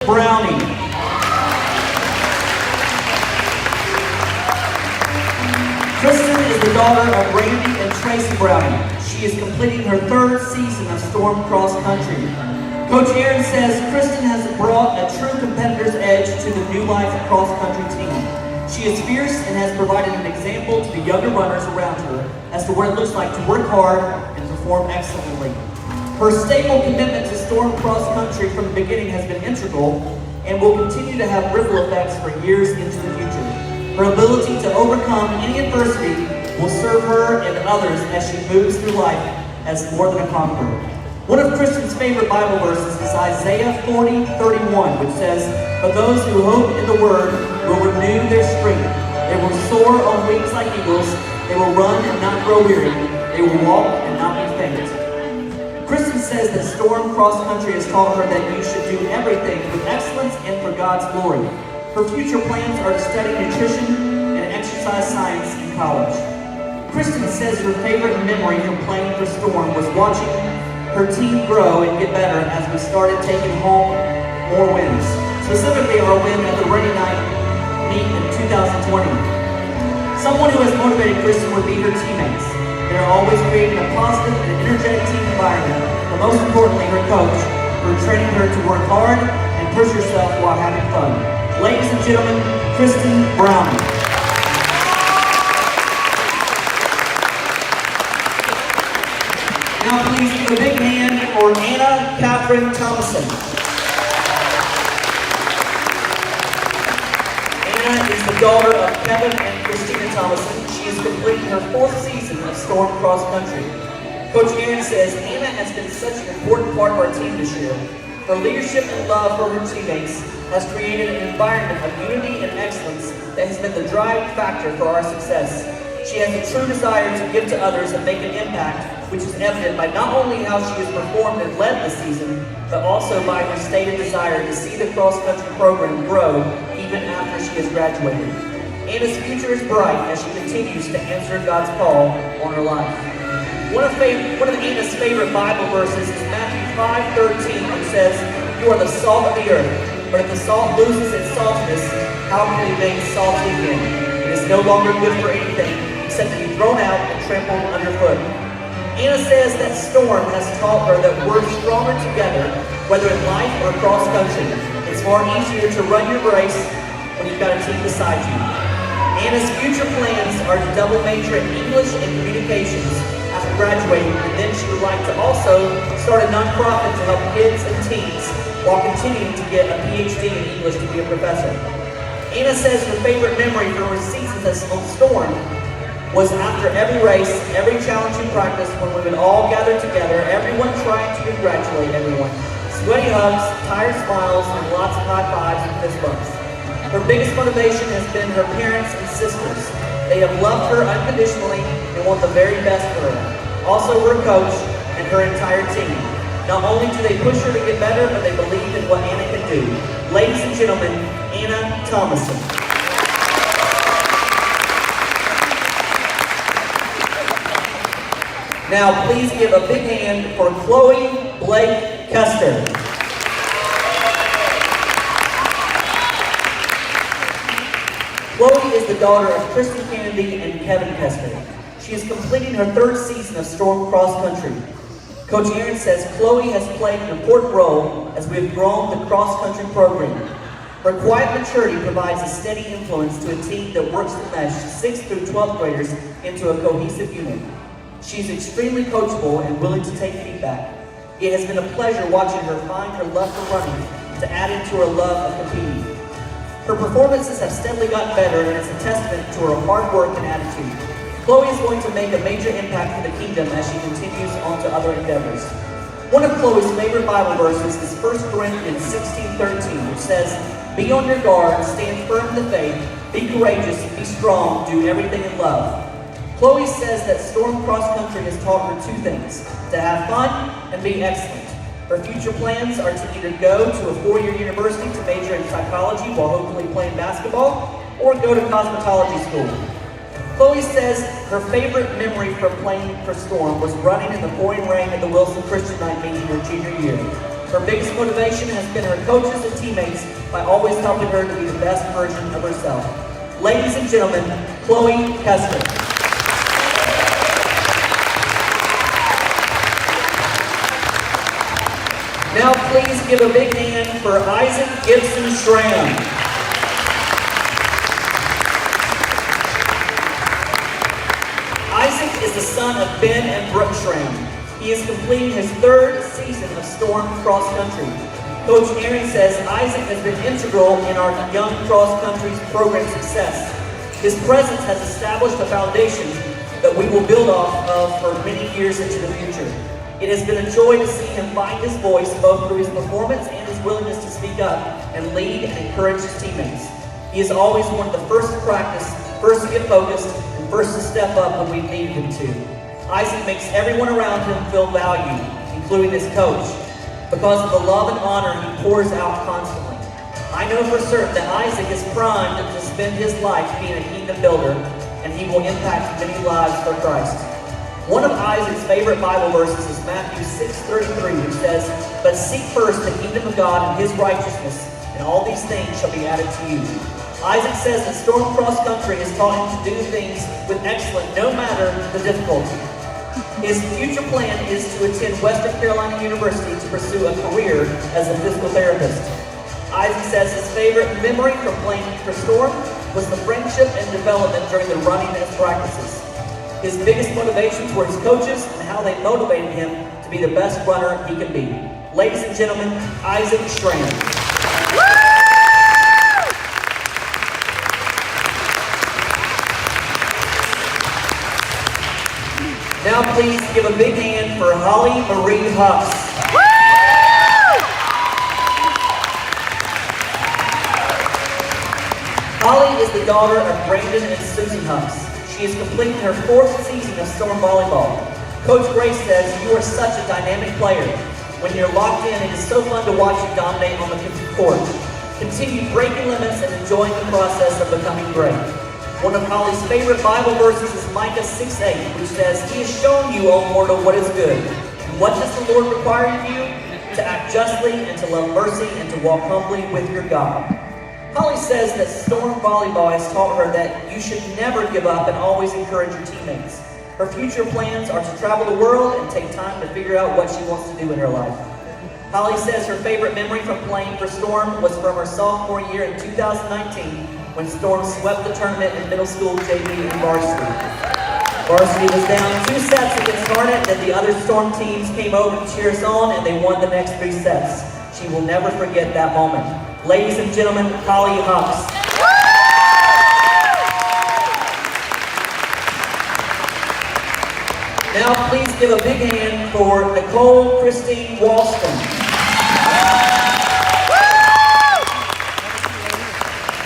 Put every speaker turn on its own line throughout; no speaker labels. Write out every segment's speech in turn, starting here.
Browning. Kristen is the daughter of Randy and Tracy Browning. She is completing her third season of Storm Cross Country. Coach Aaron says Kristen has brought a true competitor's edge to the New Life Cross Country team. She is fierce and has provided an example to the younger runners around her as to what it looks like to work hard and perform excellently. Her stable commitment to Storm Cross Country from the beginning has been integral and will continue to have ripple effects for years into the future. Her ability to overcome any adversity will serve her and others as she moves through life as more than a conqueror. One of Kristen's favorite Bible verses is Isaiah 40:31, which says, "But those who hope in the Word will renew their strength. They will soar on wings like eagles. They will run and not grow weary. They will walk and not be faint." Kristen says that Storm Cross Country has taught her that you should do everything with excellence and for God's glory. Her future plans are to study nutrition and exercise science in college. Kristen says her favorite memory from playing for Storm was watching her team grow and get better as we started taking home more wins. Specifically, our win at the Rainy Night meet in 2020. Someone who has motivated Kristen would be her teammates. They are always creating a positive and energetic team environment, but most importantly, her coach, who are training her to work hard and push herself while having fun. Ladies and gentlemen, Kristen Brown. Now please give a big hand for Anna Katherine Thompson. Anna is the daughter of Kevin and Christina Thompson. She is completing her fourth season of Storm Cross Country. Coach Aaron says Anna has been such an important part of our team this year. Her leadership and love for her teammates has created an environment of unity and excellence that has been the driving factor for our success. She has a true desire to give to others and make an impact, which is evident by not only how she has performed and led this season, but also by her stated desire to see the cross-country program grow even after she has graduated. Anna's future is bright as she continues to answer God's call on her life. One of Anna's favorite Bible verses is Matthew 5:13, which says, "You are the salt of the earth, but if the salt loses its saltiness, how can it be made salty again? It is no longer good for anything except to be thrown out and trampled underfoot." Anna says that Storm has taught her that we're stronger together, whether in life or cross country. It's far easier to run your race when you've got a team beside you. Anna's future plans are to double major in English and communications after graduating, and then she would like to also start a nonprofit to help kids and teens while continuing to get a PhD in English to be a professor. Anna says her favorite memory from her seasons on Storm was after every race, every challenging practice when we would all gather together, everyone trying to congratulate everyone. Sweaty hugs, tired smiles, and lots of high fives and fist bumps. Her biggest motivation has been her parents and sisters. They have loved her unconditionally and want the very best for her. Also her coach and her entire team. Not only do they push her to get better, but they believe in what Anna can do. Ladies and gentlemen, Anna Thompson. Now please give a big hand for Chloe Blake Custer. Chloe is the daughter of Christie Kennedy and Kevin Custer. She is completing her third season of Storm Cross Country. Coach Aaron says Chloe has played an important role as we have grown the cross-country program. Her quiet maturity provides a steady influence to a team that works to mesh 6th through 12th graders into a cohesive unit. She's extremely coachable and willing to take feedback. It has been a pleasure watching her find her love for running to add into her love of competing. Her performances have steadily gotten better, and it's a testament to her hard work and attitude. Chloe is going to make a major impact for the kingdom as she continues on to other endeavors. One of Chloe's favorite Bible verses is 1 Corinthians 16:13, which says, "Be on your guard, stand firm in the faith, be courageous, be strong, do everything in love." Chloe says that Storm Cross Country has taught her two things: to have fun and be excellent. Her future plans are to either go to a 4-year university to major in psychology while hopefully playing basketball, or go to cosmetology school. Chloe says her favorite memory from playing for Storm was running in the pouring rain at the Wilson Christian Night meeting her junior year. Her biggest motivation has been her coaches and teammates by always helping her to be the best version of herself. Ladies and gentlemen, Chloe Hester. Now please give a big hand for Isaac Gibson Strand. Isaac is the son of Ben and Brooke Strand. He is completing his 3rd season of Storm Cross Country. Coach Aaron says Isaac has been integral in our young cross country's program success. His presence has established a foundation that we will build off of for many years into the future. It has been a joy to see him find his voice both through his performance and his willingness to speak up and lead and encourage his teammates. He is always one of the first to practice, first to get focused, and first to step up when we need him to. Isaac makes everyone around him feel valued, including his coach, because of the love and honor he pours out constantly. I know for certain that Isaac is primed to spend his life being a kingdom builder, and he will impact many lives for Christ. One of Isaac's favorite Bible verses is Matthew 6:33, which says, "But seek first the kingdom of God and his righteousness, and all these things shall be added to you." Isaac says that Storm Cross Country has taught him to do things with excellence, no matter the difficulty. His future plan is to attend Western Carolina University to pursue a career as a physical therapist. Isaac says his favorite memory from playing for Storm was the friendship and development during the running as practices. His biggest motivations were his coaches and how they motivated him to be the best runner he can be. Ladies and gentlemen, Isaac Strand. Now please give a big hand for Holly Marie Hux. Holly is the daughter of Brandon and Susan Hux. She is completing her 4th season of Storm Volleyball. Coach Grace says you are such a dynamic player. When you're locked in, it is so fun to watch you dominate on the court. Continue breaking limits and enjoying the process of becoming great. One of Holly's favorite Bible verses is Micah 6:8, which says, "He has shown you, O mortal, what is good. And what does the Lord require of you? To act justly and to love mercy and to walk humbly with your God." Holly says that Storm Volleyball has taught her that you should never give up and always encourage your teammates. Her future plans are to travel the world and take time to figure out what she wants to do in her life. Holly says her favorite memory from playing for Storm was from her sophomore year in 2019 when Storm swept the tournament in middle school JV and varsity. Varsity was down 2 sets against Garnet, then the other Storm teams came over to cheer us on and they won the next 3 sets. She will never forget that moment. Ladies and gentlemen, Holly Hux. Now please give a big hand for Nicole Christie Wallston.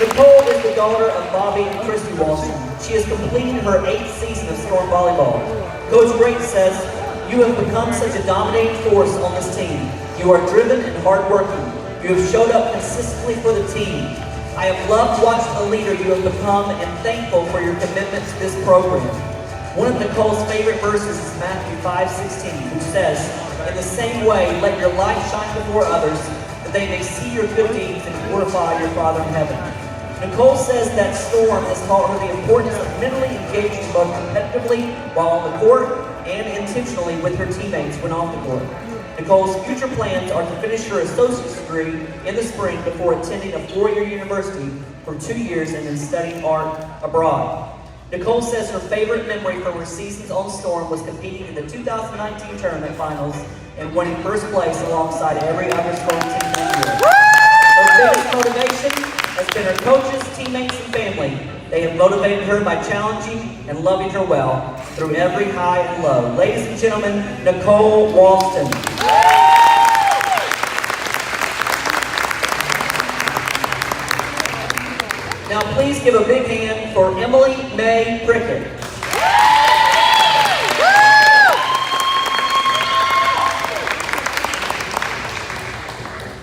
Nicole is the daughter of Bobby and Christie Wallston. She is completing her 8th season of Storm Volleyball. Coach Grace says, "You have become such a dominating force on this team. You are driven and hardworking. You have showed up consistently for the team. I have loved watching the leader you have become and thankful for your commitment to this program." One of Nicole's favorite verses is Matthew 5:16, which says, "In the same way, let your light shine before others, that they may see your good deeds and glorify your Father in heaven." Nicole says that Storm has taught her the importance of mentally engaging both competitively while on the court and intentionally with her teammates when off the court. Nicole's future plans are to finish her associate's degree in the spring before attending a 4-year university for 2 years and then studying art abroad. Nicole says her favorite memory from her seasons on Storm was competing in the 2019 tournament finals and winning first place alongside every other Storm team in the year. Her biggest motivation has been her coaches, teammates, and family. They have motivated her by challenging and loving her well through every high and low. Ladies and gentlemen, Nicole Wallston. Now please give a big hand for Emily May Bricken.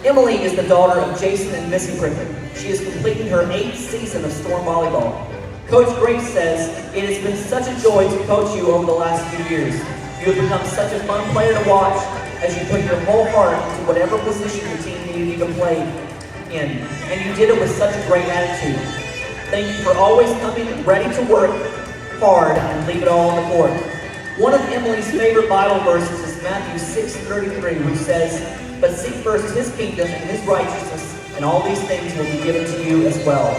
Emily is the daughter of Jason and Missy Bricken. She is completing her 8th season of Storm Volleyball. Coach Grace says, "It has been such a joy to coach you over the last few years. You have become such a fun player to watch, as you put your whole heart into whatever position the team needed you to play in, and you did it with such a great attitude. Thank you for always coming ready to work hard and leave it all on the court. One of Emily's favorite Bible verses is Matthew 6:33, which says, "But seek first his kingdom and his righteousness, and all these things will be given to you as well."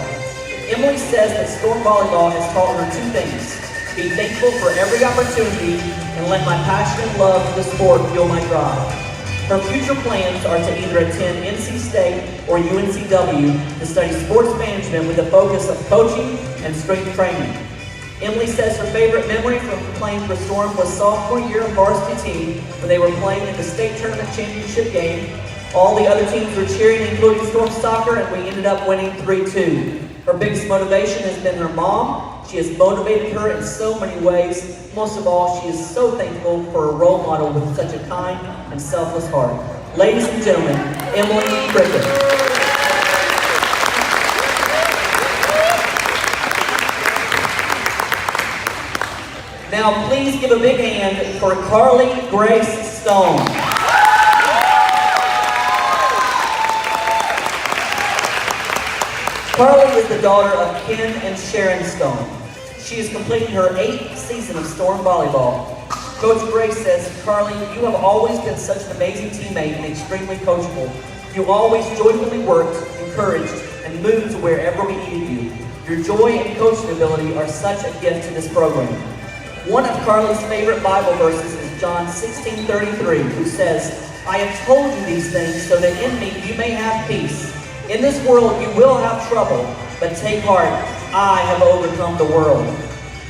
Emily says that Storm Volleyball has taught her two things: be thankful for every opportunity, and let my passion and love for the sport fuel my drive. Her future plans are to either attend NC State or UNCW to study sports management with a focus of coaching and strength training. Emily says her favorite memory from playing for Storm was sophomore year of varsity team when they were playing in the state tournament championship game. All the other teams were cheering, including Storm soccer, and we ended up winning 3-2. Her biggest motivation has been her mom. She has motivated her in so many ways. Most of all, she is so thankful for a role model with such a kind and selfless heart. Ladies and gentlemen, May Bricken. Now, please give a big hand for Carly Grace Stone. Carly is the daughter of Ken and Sharon Stone. She is completing her 8th season of Storm Volleyball. Coach Grace says, "Carly, you have always been such an amazing teammate and extremely coachable. You always joyfully worked, encouraged, and moved to wherever we needed you. Your joy and coaching ability are such a gift to this program." One of Carly's favorite Bible verses is John 16:33, which says, "I have told you these things so that in me you may have peace. In this world you will have trouble, but take heart, I have overcome the world."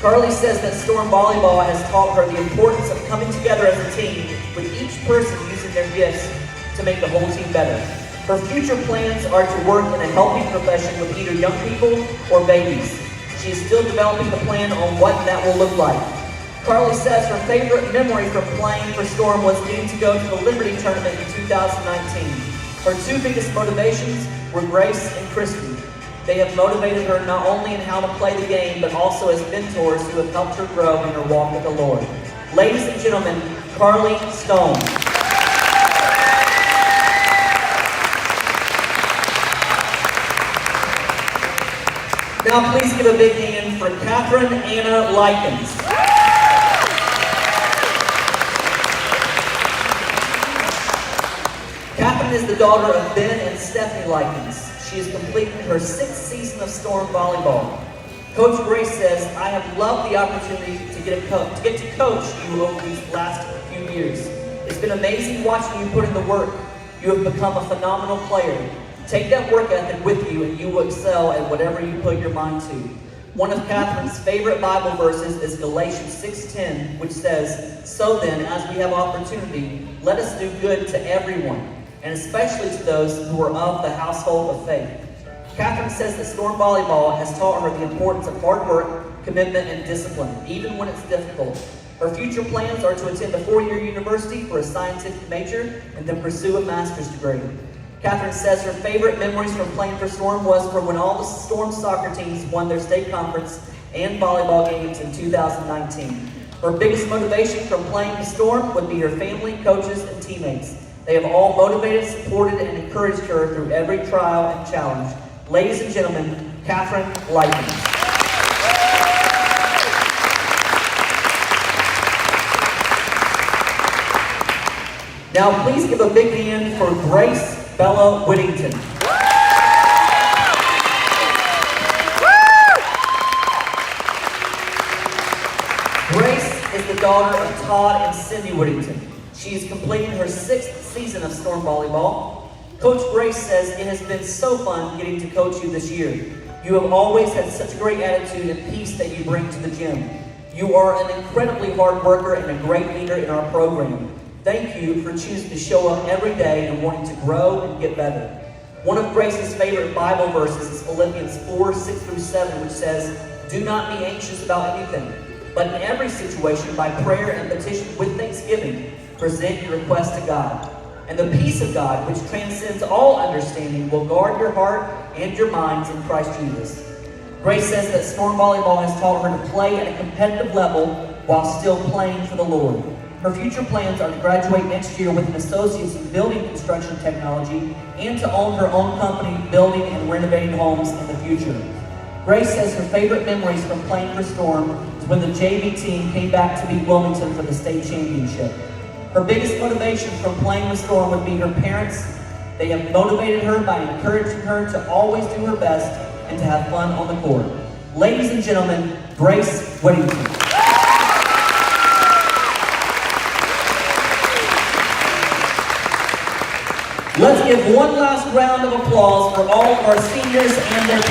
Carly says that Storm Volleyball has taught her the importance of coming together as a team, with each person using their gifts to make the whole team better. Her future plans are to work in a healthy profession with either young people or babies. She is still developing the plan on what that will look like. Carly says her favorite memory from playing for Storm was getting to go to the Liberty Tournament in 2019. Her two biggest motivations were Grace and Christie. They have motivated her not only in how to play the game, but also as mentors who have helped her grow in her walk with the Lord. Ladies and gentlemen, Carly Stone. Now please give a big hand for Katherine Anna Likens. Katherine is the daughter of Ben and Stephanie Likens. She is completing her 6th season of Storm Volleyball. Coach Grace says, "I have loved the opportunity to get to coach you over these last few years. It's been amazing watching you put in the work. You have become a phenomenal player. Take that work ethic with you and you will excel at whatever you put your mind to." One of Katherine's favorite Bible verses is Galatians 6:10, which says, "So then, as we have opportunity, let us do good to everyone, and especially to those who are of the household of faith." Katherine says that Storm Volleyball has taught her the importance of hard work, commitment, and discipline, even when it's difficult. Her future plans are to attend a 4-year university for a scientific major and then pursue a master's degree. Katherine says her favorite memories from playing for Storm was from when all the Storm soccer teams won their state conference and volleyball games in 2019. Her biggest motivation from playing for Storm would be her family, coaches, and teammates. They have all motivated, supported, and encouraged her through every trial and challenge. Ladies and gentlemen, Katherine Likens. Now please give a big hand for Grace Bella Whittington. Grace is the daughter of Todd and Cindy Whittington. She is completing her 6th season of Storm Volleyball. Coach Grace says it has been so fun getting to coach you this year. You have always had such a great attitude and peace that you bring to the gym. You are an incredibly hard worker and a great leader in our program. Thank you for choosing to show up every day and wanting to grow and get better. One of Grace's favorite Bible verses is Philippians 4:6-7, which says, "Do not be anxious about anything, but in every situation by prayer and petition with thanksgiving, present your request to God. And the peace of God, which transcends all understanding, will guard your heart and your minds in Christ Jesus." Grace says that Storm Volleyball has taught her to play at a competitive level while still playing for the Lord. Her future plans are to graduate next year with an associate's in building construction technology and to own her own company building and renovating homes in the future. Grace says her favorite memories from playing for Storm is when the JV team came back to beat Wilmington for the state championship. Her biggest motivation from playing with Storm would be her parents. They have motivated her by encouraging her to always do her best and to have fun on the court. Ladies and gentlemen, Grace Whittington. Let's give one last round of applause for all of our seniors and their